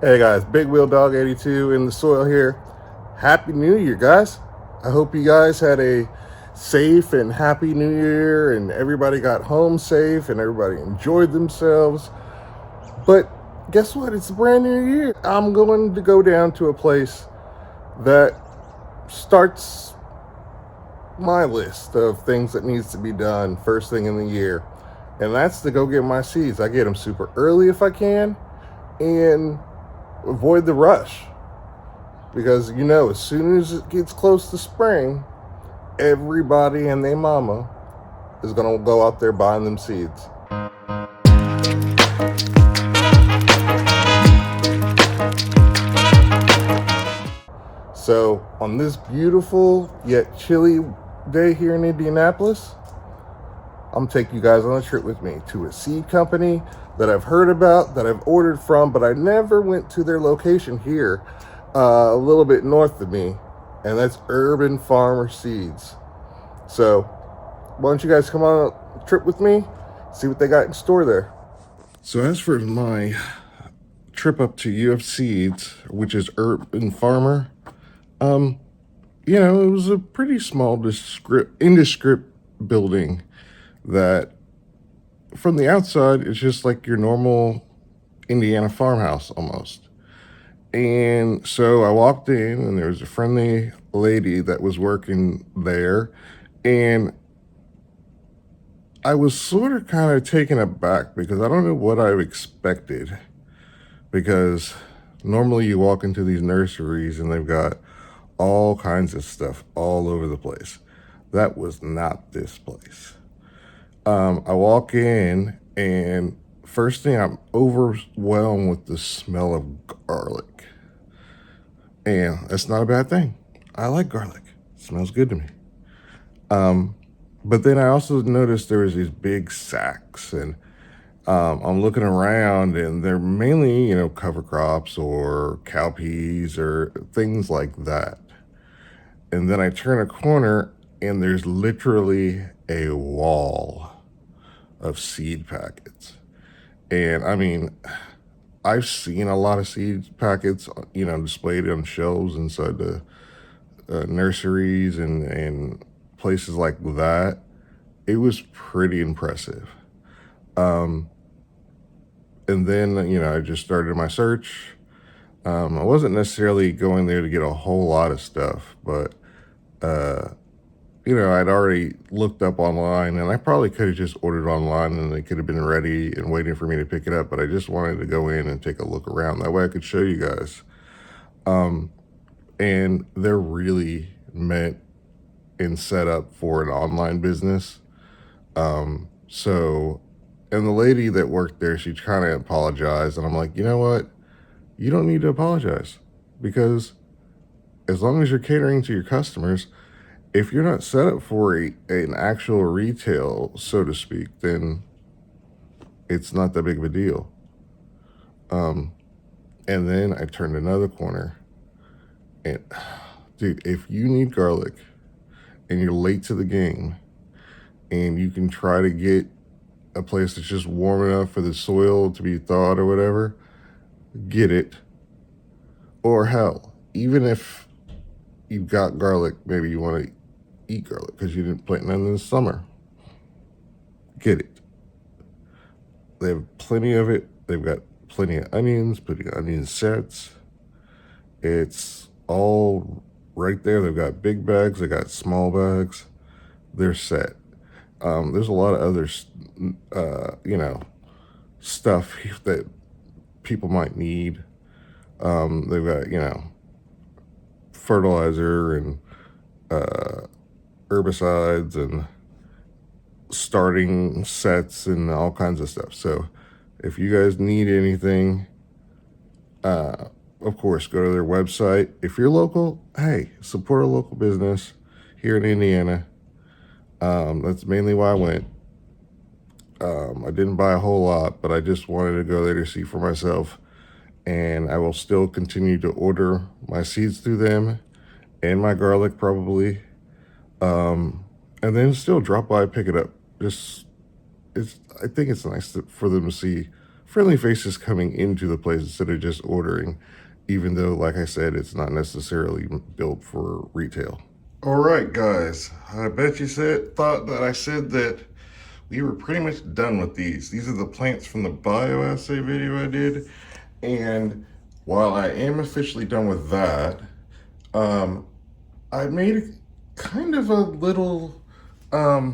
Hey guys, Big Wheel Dog 82 in the soil here. Happy New Year, guys. I hope you guys had a safe and happy New Year and everybody got home safe and everybody enjoyed themselves. But guess what? It's a brand new year. I'm going to go down to a place that starts my list of things that needs to be done first thing in the year. And that's to go get my seeds. I get them super early if I can and avoid the rush, because as soon as it gets close to spring, everybody and their mama is gonna go out there buying them seeds. So on this beautiful yet chilly day here in Indianapolis, I'm taking you guys on a trip with me to a seed company that I've heard about, that I've ordered from, but I never went to their location here, a little bit north of me, and that's Urban Farmer Seeds. So why don't you guys come on a trip with me, see what they got in store there. So as for my trip up to UF Seeds, which is Urban Farmer, it was a pretty small indescript building that from the outside, it's just like your normal Indiana farmhouse almost. And so I walked in and there was a friendly lady that was working there. And I was sort of kind of taken aback because I don't know what I expected. Because normally you walk into these nurseries and they've got all kinds of stuff all over the place. That was not this place. I walk in and first thing, I'm overwhelmed with the smell of garlic. And that's not a bad thing. I like garlic. It smells good to me. But then I also noticed there was these big sacks, and I'm looking around and they're mainly, cover crops or cowpeas or things like that. And then I turn a corner and there's literally a wall of seed packets. And I mean, I've seen a lot of seed packets, displayed on shelves inside the nurseries and places like that. It was pretty impressive. And then, I just started my search. I wasn't necessarily going there to get a whole lot of stuff, but I'd already looked up online, and I probably could have just ordered online and they could have been ready and waiting for me to pick it up, but I just wanted to go in and take a look around. That way I could show you guys. And they're really meant and set up for an online business. And the lady that worked there, she kind of apologized, and I'm like, you know what? You don't need to apologize, because as long as you're catering to your customers, if you're not set up for an actual retail, so to speak, then it's not that big of a deal. And then I turned another corner, and dude, if you need garlic and you're late to the game and you can try to get a place that's just warm enough for the soil to be thawed or whatever, get it. Or hell, even if you've got garlic, maybe you want to eat garlic because you didn't plant none in the summer, get it. They have plenty of it. They've got plenty of onions, plenty of onion sets. It's all right there. They've got big bags, they got small bags. They're set. There's a lot of other, stuff that people might need. They've got, fertilizer and herbicides and starting sets and all kinds of stuff. So if you guys need anything, of course, go to their website. If you're local, hey, support a local business here in Indiana. That's mainly why I went. I didn't buy a whole lot, but I just wanted to go there to see for myself. And I will still continue to order my seeds through them and my garlic probably. And then still drop by, pick it up. I think it's nice for them to see friendly faces coming into the place instead of just ordering, even though, like I said, it's not necessarily built for retail. All right, guys, I bet you thought that I said that we were pretty much done with these. These are the plants from the Bioassay video I did. And while I am officially done with that, I made kind of a little, I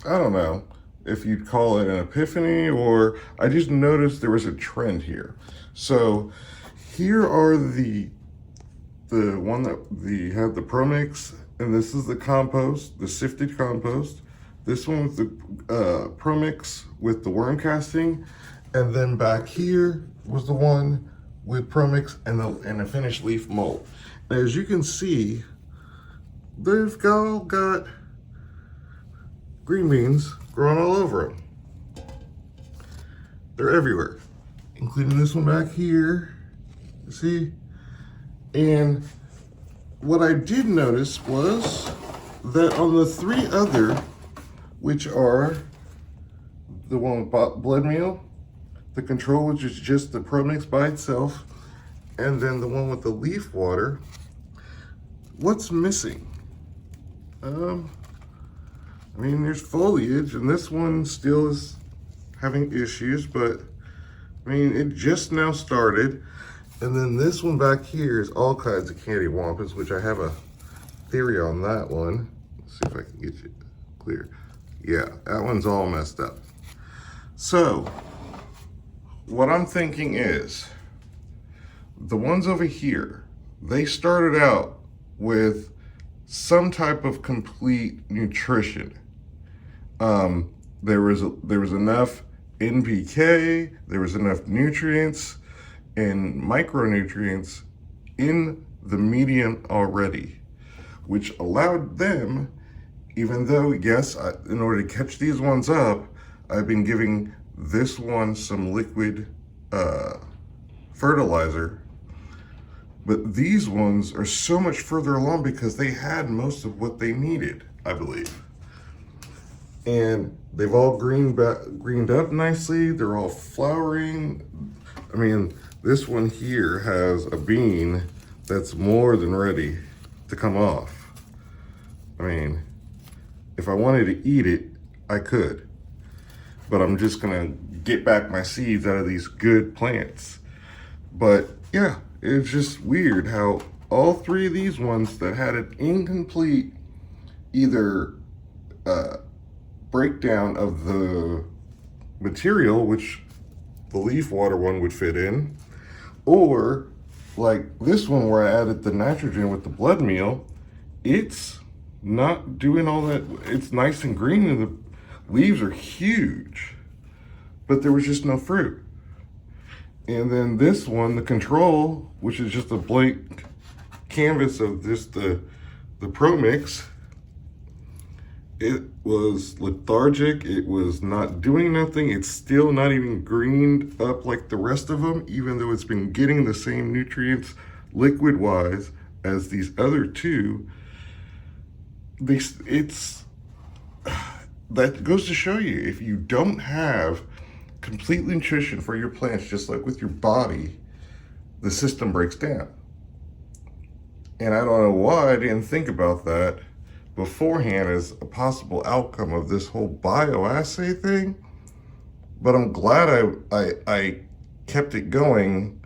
don't know if you'd call it an epiphany, or I just noticed there was a trend here. So here are the one that had the Pro Mix, and this is the compost, the sifted compost. This one with the Pro Mix with the worm casting, and then back here was the one with Pro Mix and a finished leaf mold. Now, as you can see, they've all got green beans growing all over them. They're everywhere, including this one back here. You see? And what I did notice was that on the three other, which are the one with blood meal, the control, which is just the Pro Mix by itself, and then the one with the leaf water, what's missing? I mean, there's foliage, and this one still is having issues, but I mean, it just now started. And then this one back here is all kinds of candy wampus, which I have a theory on that one. Let's see if I can get you clear. Yeah, that one's all messed up. So, what I'm thinking is, the ones over here, they started out with some type of complete nutrition. There was enough NPK, there was enough nutrients and micronutrients in the medium already, which allowed them, even though, yes, in order to catch these ones up, I've been giving this one some liquid fertilizer, but these ones are so much further along because they had most of what they needed, I believe. And they've all greened up nicely. They're all flowering. I mean, this one here has a bean that's more than ready to come off. I mean, if I wanted to eat it, I could. But I'm just gonna get back my seeds out of these good plants. But yeah, it's just weird how all three of these ones that had an incomplete either breakdown of the material, which the leaf water one would fit in, or like this one where I added the nitrogen with the blood meal, it's not doing all that. It's nice and green and the leaves are huge, but there was just no fruit. And then this one, the control, which is just a blank canvas of just the Pro Mix, it was lethargic. It was not doing nothing. It's still not even greened up like the rest of them, even though it's been getting the same nutrients liquid wise as these other two. That goes to show you, if you don't have complete nutrition for your plants, just like with your body, the system breaks down. And I don't know why I didn't think about that beforehand as a possible outcome of this whole bioassay thing, but I'm glad I kept it going.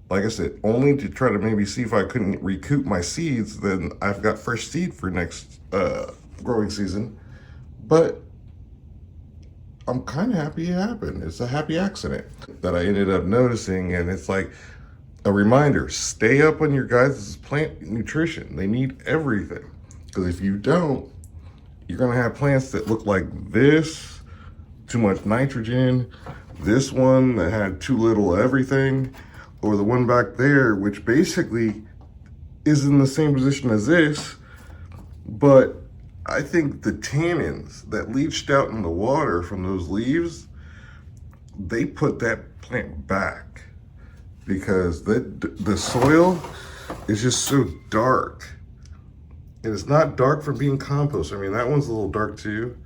Like I said, only to try to maybe see if I couldn't recoup my seeds. Then I've got fresh seed for next growing season. But I'm kind of happy it happened. It's a happy accident that I ended up noticing, and it's like a reminder: stay up on your guys' plant nutrition. They need everything. Because if you don't, you're gonna have plants that look like this, too much nitrogen, this one that had too little everything, or the one back there, which basically is in the same position as this, but I think the tannins that leached out in the water from those leaves, they put that plant back because the soil is just so dark. And it's not dark from being compost. I mean, that one's a little dark too,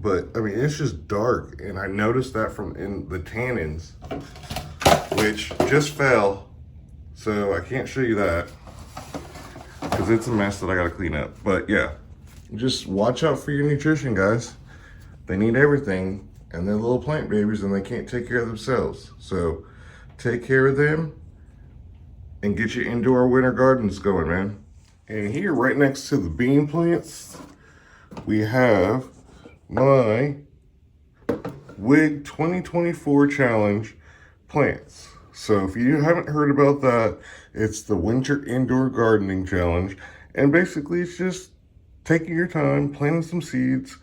but I mean, it's just dark. And I noticed that from in the tannins, which just fell. So I can't show you that because it's a mess that I got to clean up. But yeah, just watch out for your nutrition, guys. They need everything, and they're little plant babies and they can't take care of themselves. So take care of them and get your indoor winter gardens going, man. And here, right next to the bean plants, we have my WIG 2024 Challenge plants. So if you haven't heard about that, it's the Winter Indoor Gardening Challenge. And basically it's just taking your time, planting some seeds,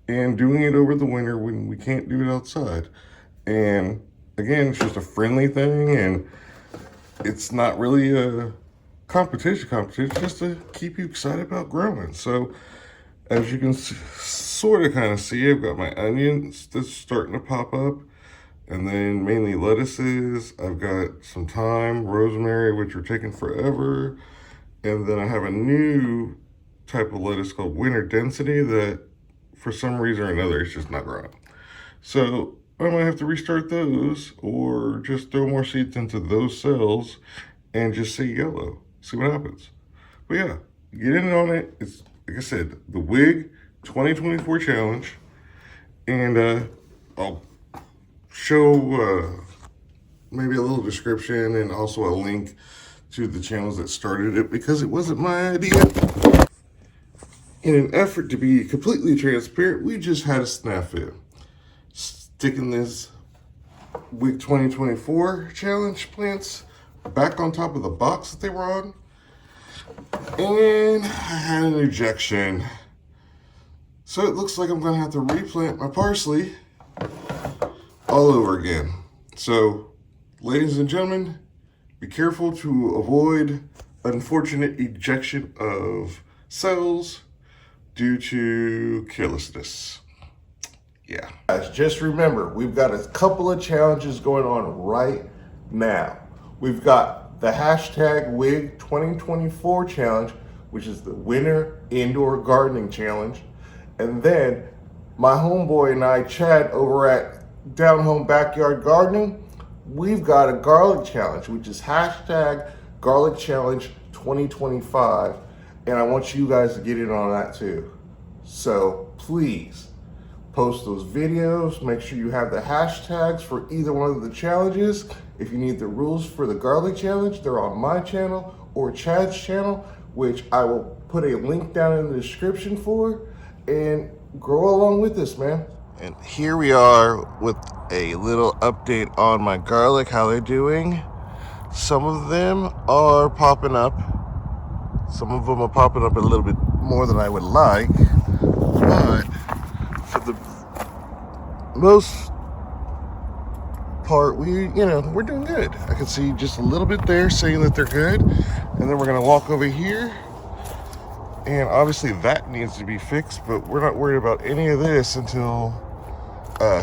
and doing it over the winter when we can't do it outside. And again, it's just a friendly thing, and it's not really a competition, just to keep you excited about growing. So as you can sort of kind of see, I've got my onions that's starting to pop up, and then mainly lettuces. I've got some thyme, rosemary, which are taking forever. And then I have a new type of lettuce called Winter Density that for some reason or another, it's just not growing. So I might have to restart those or just throw more seeds into those cells and just say yellow, see what happens. But yeah, get in on it. It's, like I said, the WIG 2024 Challenge. And I'll show maybe a little description and also a link to the channels that started it, because it wasn't my idea. In an effort to be completely transparent, we just had a snafu. Sticking this WIG 2024 Challenge plants back on top of the box that they were on, and I had an ejection. So it looks like I'm gonna have to replant my parsley all over again. So, ladies and gentlemen, be careful to avoid unfortunate ejection of cells due to carelessness. Yeah. Guys, just remember, we've got a couple of challenges going on right now. We've got the hashtag WIG 2024 Challenge, which is the Winter Indoor Gardening Challenge. And then my homeboy and I, Chad, over at Down Home Backyard Gardening, we've got a garlic challenge, which is hashtag Garlic Challenge 2025. And I want you guys to get in on that too. So please post those videos. Make sure you have the hashtags for either one of the challenges. If you need the rules for the garlic challenge, they're on my channel or Chad's channel, which I will put a link down in the description for. And grow along with this, man. And here we are with a little update on my garlic, how they're doing. Some of them are popping up. Some of them are popping up a little bit more than I would like. But for the most part, we're doing good. I can see just a little bit there saying that they're good. And then we're gonna walk over here. And obviously that needs to be fixed, but we're not worried about any of this until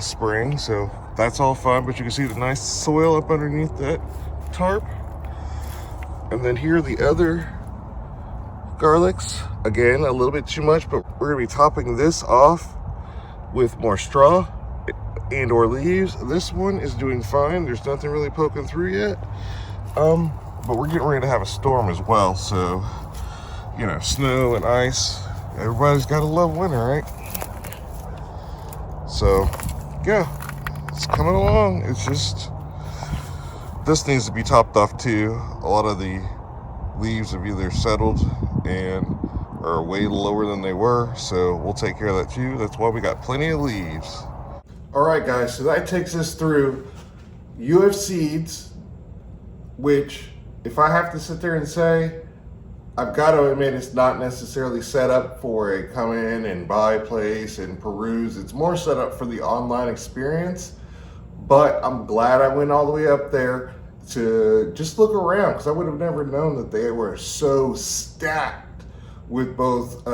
spring. So that's all fine, but you can see the nice soil up underneath that tarp. And then here are the other garlics. Again, a little bit too much, but we're gonna be topping this off with more straw and or leaves. This one is doing fine. There's nothing really poking through yet. But we're getting ready to have a storm as well. So, snow and ice. Everybody's gotta love winter, right? So, yeah, it's coming along. It's just, this needs to be topped off too. A lot of the leaves have either settled and are way lower than they were. So we'll take care of that too. That's why we got plenty of leaves. All right, guys, so that takes us through UF seeds, which if I have to sit there and say, I've got to admit it's not necessarily set up for a come in and buy place and peruse. It's more set up for the online experience. But I'm glad I went all the way up there to just look around, because I would have never known that they were so stacked with both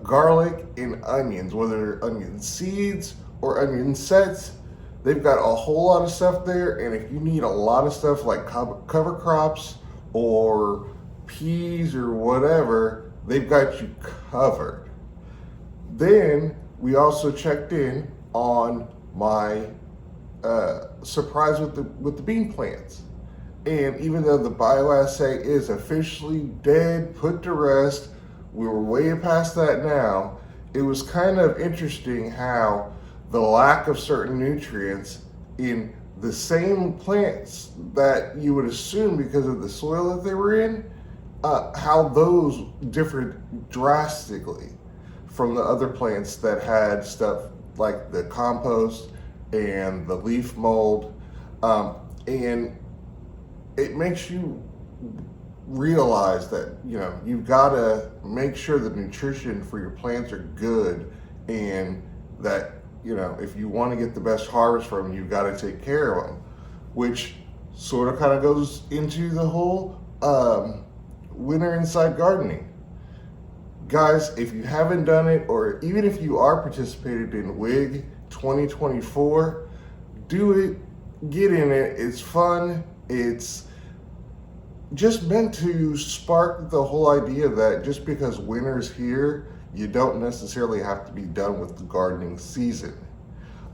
garlic and onions, whether they're onion seeds or onion sets. They've got a whole lot of stuff there. And if you need a lot of stuff like cover crops or peas or whatever, they've got you covered. Then we also checked in on my surprise with the bean plants. And even though the bioassay is officially dead, put to rest, we were way past that now, it was kind of interesting how the lack of certain nutrients in the same plants that you would assume because of the soil that they were in, how those differed drastically from the other plants that had stuff like the compost and the leaf mold. And it makes you realize that, you know, you've got to make sure the nutrition for your plants are good, and that, you know, if you want to get the best harvest from them, you've got to take care of them, which sort of kind of goes into the whole winter inside gardening. Guys, if you haven't done it, or even if you are participated in WIG 2024, do it, get in it. It's fun. It's just meant to spark the whole idea that just because winter's here, you don't necessarily have to be done with the gardening season.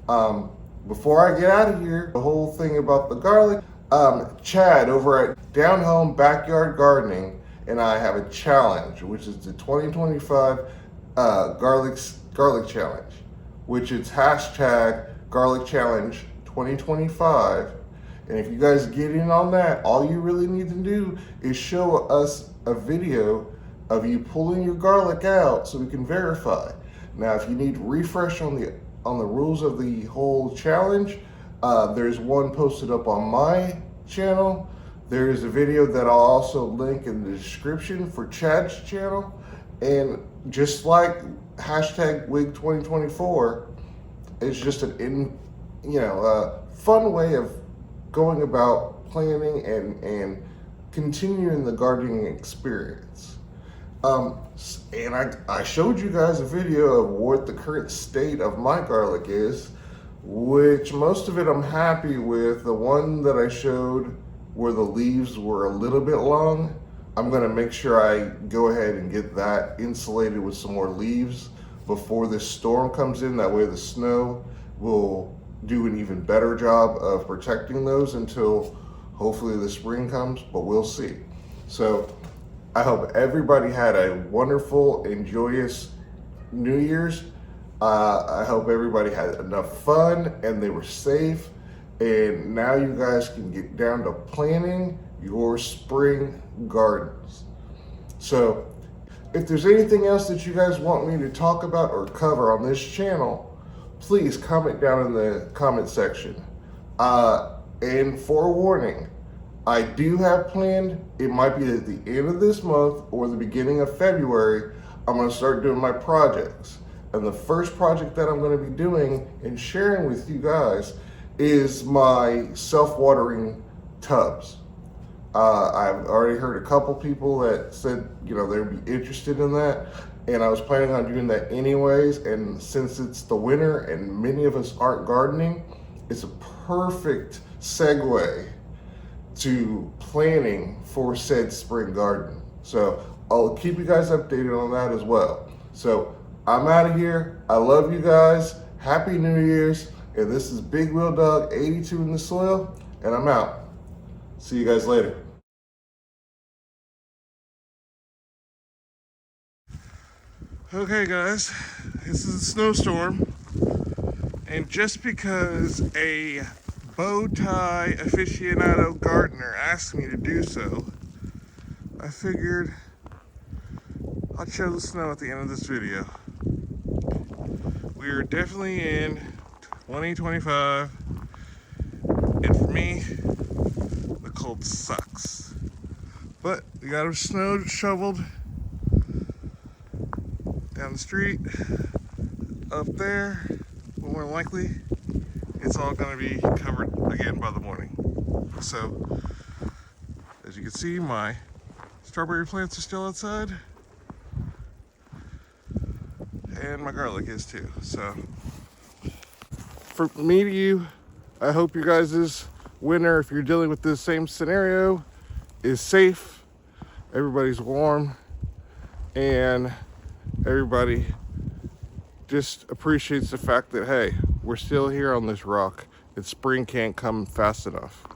Before I get out of here, the whole thing about the garlic, Chad over at Down Home Backyard Gardening and I have a challenge, which is the 2025 garlic challenge, which is hashtag garlic challenge 2025. And if you guys get in on that, all you really need to do is show us a video of you pulling your garlic out so we can verify. Now, if you need refresh on the rules of the whole challenge, there's one posted up on my channel. There's a video that I'll also link in the description for Chad's channel. And just like hashtag WIG2024, it's just an fun way of going about planning and continuing the gardening experience. And I showed you guys a video of what the current state of my garlic is, which most of it I'm happy with. The one that I showed where the leaves were a little bit long, I'm gonna make sure I go ahead and get that insulated with some more leaves before this storm comes in. That way the snow will do an even better job of protecting those until hopefully the spring comes, but we'll see. So I hope everybody had a wonderful and joyous New Year's. I hope everybody had enough fun and they were safe. And now you guys can get down to planting your spring gardens. So if there's anything else that you guys want me to talk about or cover on this channel, please comment down in the comment section. And forewarning, I do have planned, it might be at the end of this month or the beginning of February, I'm gonna start doing my projects. And the first project that I'm gonna be doing and sharing with you guys is my self-watering tubs. I've already heard a couple people that said, you know, they'd be interested in that. And I was planning on doing that anyways. And since it's the winter and many of us aren't gardening, it's a perfect segue to planning for said spring garden. So I'll keep you guys updated on that as well. So I'm out of here. I love you guys. Happy New Year's. And this is Big Wheel Dog 82 in the soil, and I'm out. See you guys later. Okay guys, this is a snowstorm, and just because a Bowtie aficionado gardener asked me to do so, I figured I'd show the snow at the end of this video. We are definitely in 2025, and for me, the cold sucks. But we got our snow shoveled down the street, up there, but more than likely, it's all gonna be covered again by the morning. So, as you can see, my strawberry plants are still outside, and my garlic is too. So, for me to you, I hope your guys' winter, if you're dealing with this same scenario, is safe, everybody's warm, and everybody just appreciates the fact that, hey, we're still here on this rock, and spring can't come fast enough.